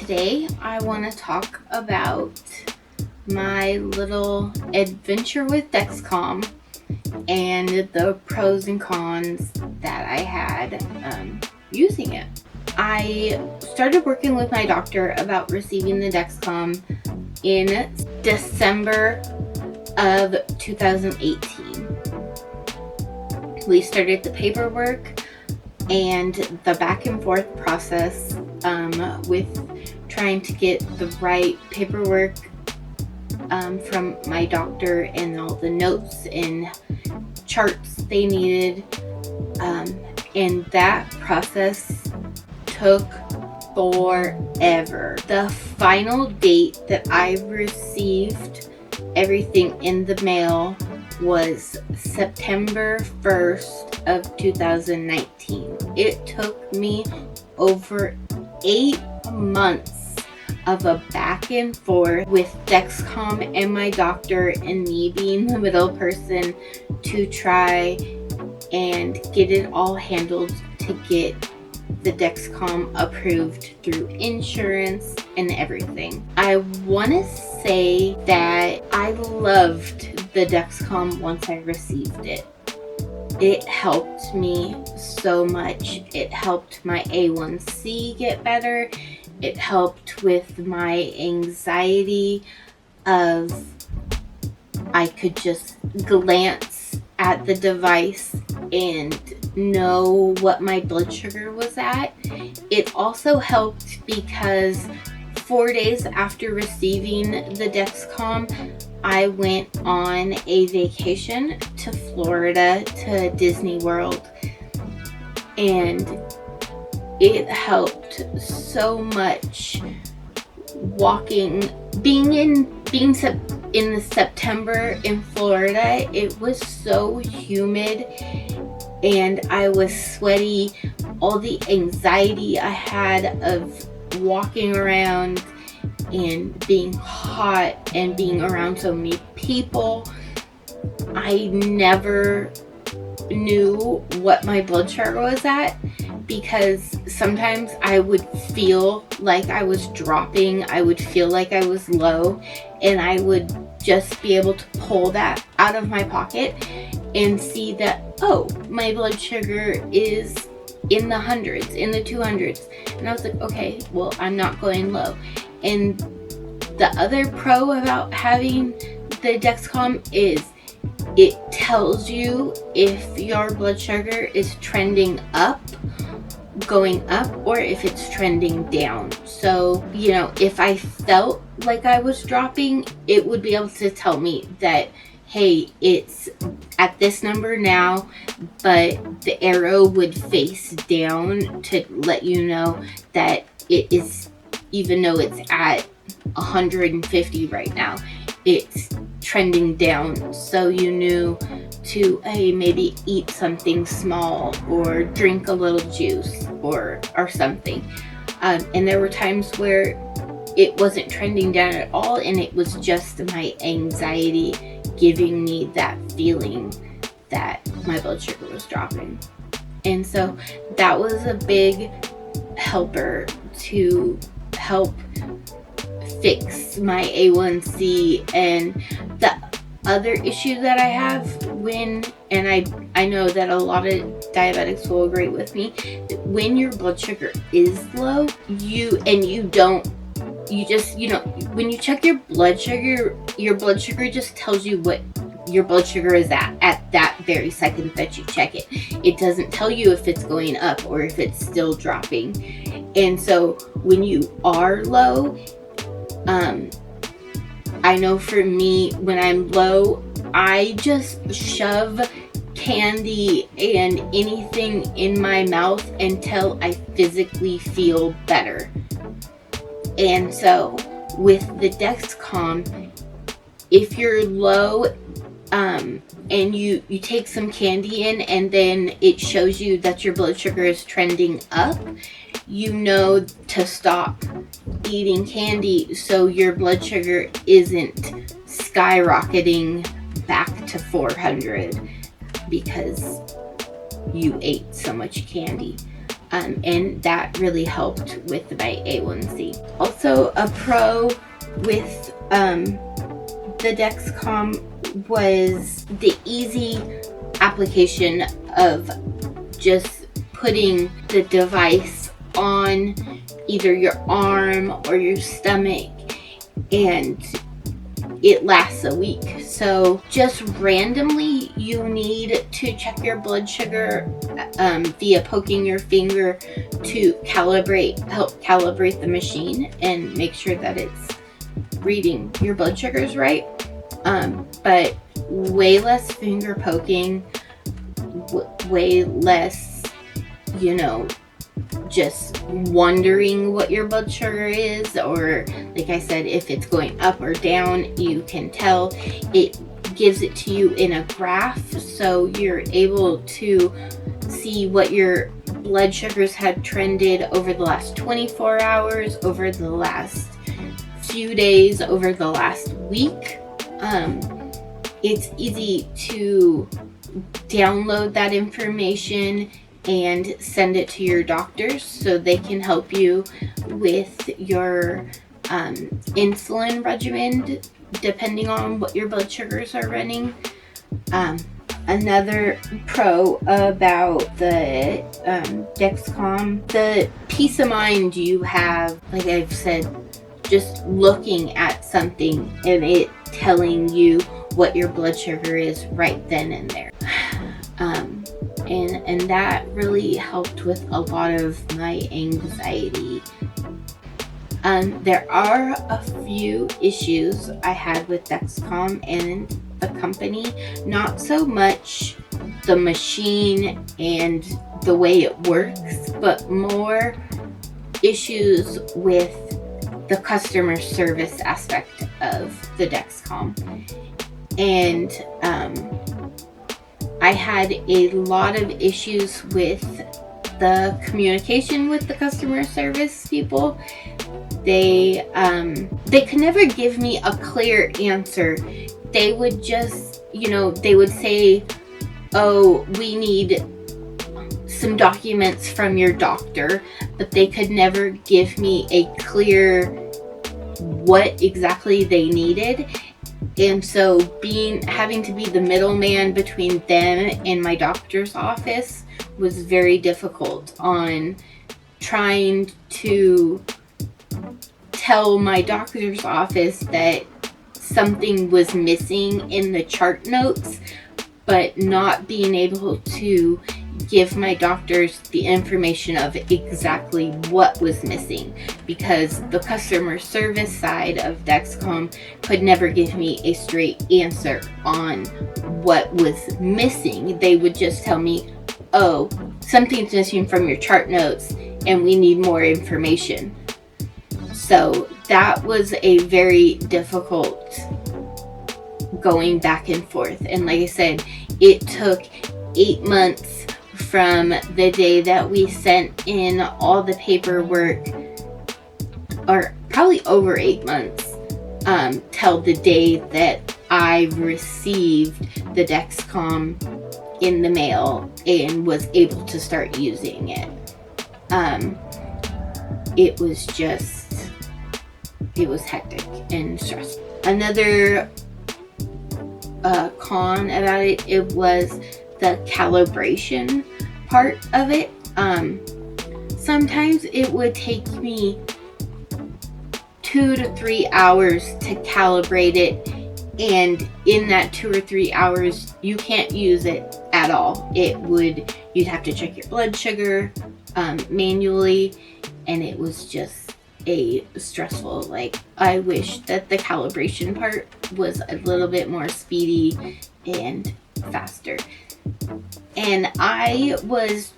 today I want to talk about my little adventure with Dexcom and the pros and cons that I had using it. I started working with my doctor about receiving the Dexcom in December of 2018. We started the paperwork and the back and forth process with trying to get the right paperwork from my doctor and all the notes and charts they needed, and that process took forever. The final date that I received everything in the mail was September 1st of 2019. It took me over 8 months of a back and forth with Dexcom and my doctor and me being the middle person to try and get it all handled to get the Dexcom approved through insurance and everything. I want to say that I loved the Dexcom once I received it. It helped me so much. It helped my A1C get better. It helped with my anxiety of I could just glance at the device and know what my blood sugar was at. It also helped because 4 days after receiving the Dexcom, I went on a vacation to Florida to Disney World, and it helped so much being in the September in Florida. It was so humid and I was sweaty. All the anxiety I had of walking around and being hot and being around so many people, I never knew what my blood sugar was at, because sometimes I would feel like I was dropping, I would feel like I was low, and I would just be able to pull that out of my pocket and see that, oh, my blood sugar is in the hundreds, in the 200s. And I was like, okay, well, I'm not going low. And the other pro about having the Dexcom is it tells you if your blood sugar is trending up, going up, or if it's trending down. So, if I felt like I was dropping, it would be able to tell me that, hey, it's at this number now, but the arrow would face down to let you know that it is, even though it's at 150 right now, it's trending down. So you knew to, hey, maybe eat something small or drink a little juice or something. And there were times where it wasn't trending down at all, and it was just my anxiety giving me that feeling that my blood sugar was dropping. And so that was a big helper to help fix my A1C. And the other issue that I have and I know that a lot of diabetics will agree with me, that when your blood sugar is low, when you check your blood sugar just tells you what your blood sugar is at that very second that you check it. It doesn't tell you if it's going up or if it's still dropping. And so when you are low, I know for me, when I'm low, I just shove candy and anything in my mouth until I physically feel better. And so with the Dexcom, if you're low and you take some candy in and then it shows you that your blood sugar is trending up, you know to stop eating candy so your blood sugar isn't skyrocketing back to 400 because you ate so much candy. and that really helped with my A1C. Also, a pro with the Dexcom was the easy application of just putting the device on either your arm or your stomach, and it lasts a week. So just randomly you need to check your blood sugar via poking your finger to help calibrate the machine and make sure that it's reading your blood sugars right. But way less finger poking, way less, just wondering what your blood sugar is, or like I said, if it's going up or down, you can tell. It gives it to you in a graph, so you're able to see what your blood sugars had trended over the last 24 hours, over the last few days, over the last week. It's easy to download that information and send it to your doctors so they can help you with your insulin regimen depending on what your blood sugars are running. Another pro about the Dexcom, the peace of mind you have, like I've said, just looking at something and it telling you what your blood sugar is right then and there. And that really helped with a lot of my anxiety. There are a few issues I had with Dexcom and the company, not so much the machine and the way it works, but more issues with the customer service aspect of the Dexcom. And I had a lot of issues with the communication with the customer service people. They could never give me a clear answer. They would just, they would say, oh, we need some documents from your doctor, but they could never give me a clear what exactly they needed. And so having to be the middleman between them and my doctor's office was very difficult on trying to tell my doctor's office that something was missing in the chart notes, but not being able to give my doctors the information of exactly what was missing, because the customer service side of Dexcom could never give me a straight answer on what was missing. They would just tell me, oh, something's missing from your chart notes and we need more information. So that was a very difficult going back and forth. And like I said, it took 8 months from the day that we sent in all the paperwork, or probably over 8 months, till the day that I received the Dexcom in the mail and was able to start using it. It was hectic and stressful. Another con about it was the calibration part of it. Sometimes it would take me 2 to 3 hours to calibrate it, and in that 2 or 3 hours you can't use it at all. You'd have to check your blood sugar manually, and it was just stressful. Like, I wish that the calibration part was a little bit more speedy and faster. And I was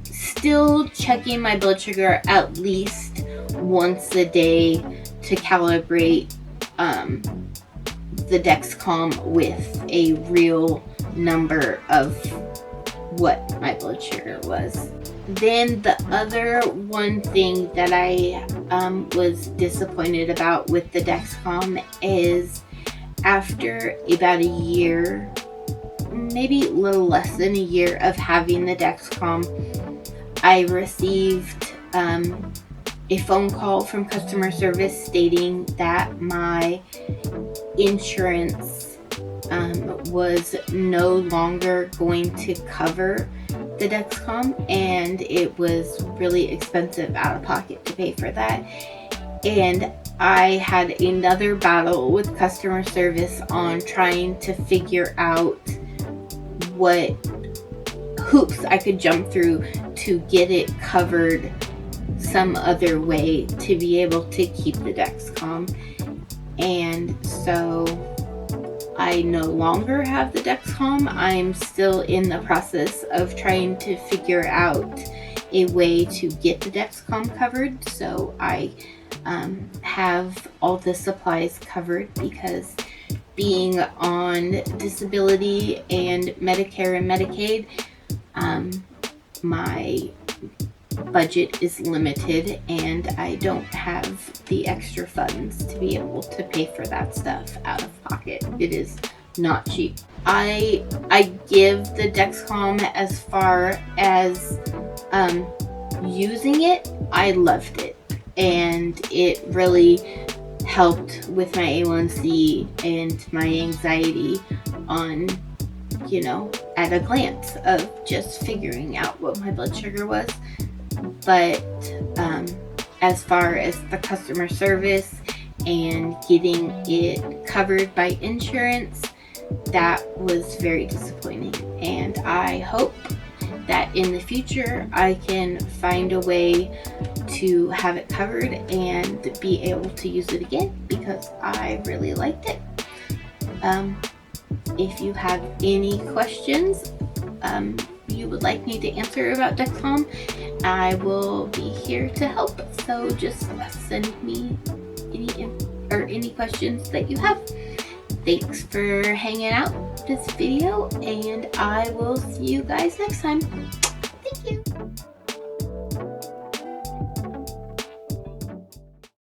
still checking my blood sugar at least once a day to calibrate the Dexcom with a real number of what my blood sugar was. Then the other one thing that I was disappointed about with the Dexcom is, after about a year, maybe a little less than a year of having the Dexcom, I received a phone call from customer service stating that my insurance was no longer going to cover the Dexcom, and it was really expensive out of pocket to pay for that. And I had another battle with customer service on trying to figure out what hoops I could jump through to get it covered some other way to be able to keep the Dexcom. And so I no longer have the Dexcom. I'm still in the process of trying to figure out a way to get the Dexcom covered, so I have all the supplies covered, because being on disability and Medicare and Medicaid, my budget is limited and I don't have the extra funds to be able to pay for that stuff out of pocket. It is not cheap. I give the Dexcom, as far as using it, I loved it, and it really helped with my A1C and my anxiety on, you know, at a glance of just figuring out what my blood sugar was. But as far as the customer service and getting it covered by insurance, that was very disappointing, and I hope that in the future I can find a way to have it covered and be able to use it again, because I really liked it. If you have any questions you would like me to answer about Dexcom, I will be here to help. So just send me any questions that you have. Thanks for hanging out this video, and I will see you guys next time. Thank you.